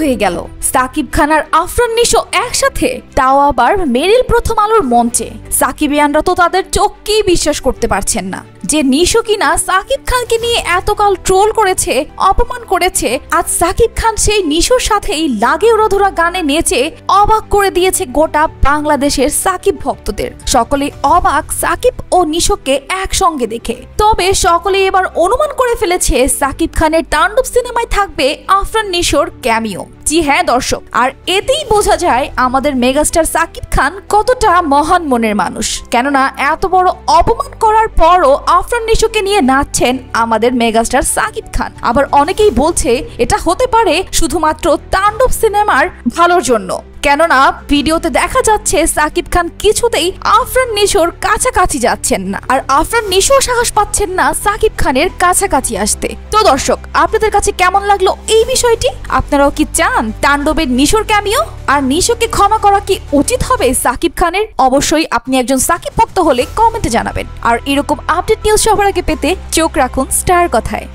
হয়ে গেল। সাকিব খান আর আফরান নিশো একসাথে, তাও আবার মেরিল প্রথম আলোর মঞ্চে। সাকিবিয়ানরা তো তাদের চোখকেই বিশ্বাস করতে পারছেন না যে নিশো কিনা সাকিব খানকে নিয়ে এতকাল ট্রোল করেছে, অপমান করেছে, আজ সাকিব খান সেই নিশোর সাথেই লাগে ওরা গানে নেচে অবাক করে দিয়েছে গোটা বাংলাদেশের সাকিব ভক্তদের। সকলে অবাক সাকিব ও নিশোকে একসঙ্গে দেখে। তবে সকলে এবার অনুমান করে ফেলেছে সাকিব খানের তাণ্ডব সিনেমায় থাকবে আফরান নিশোর ক্যামিও। জি হ্যাঁ দর্শক, আর এতেই বোঝা যায় আমাদের মেগাস্টার সাকিব খান কতটা মহান মনের মানুষ। কেননা এত বড় অপমান করার পরও আফরান নিশোকে নিয়ে নাচছেন আমাদের মেগাস্টার সাকিব খান। আবার অনেকেই বলছে এটা হতে পারে শুধুমাত্র তাণ্ডব সিনেমার ভালোর জন্য, কেননা ভিডিওতে দেখা যাচ্ছে সাকিব খান কিছুতেই আফরান নিশোর কাছাকাছি যাচ্ছেন না, আর আফরান নিশো সাহস পাচ্ছেন না সাকিব খানের কাছাকাছি আসতে। তো দর্শক, আপনাদের কাছে কেমন লাগলো এই বিষয়টি? আপনারাও কি চান তাণ্ডবের নিশোর ক্যামিও? আর নিশোকে ক্ষমা করা কি উচিত হবে সাকিব খানের? অবশ্যই আপনি একজন সাকিব ভক্ত হলে কমেন্টে জানাবেন। আর এরকম আপডেট নিউজ সবার আগে পেতে চোখ রাখুন স্টার কথায়।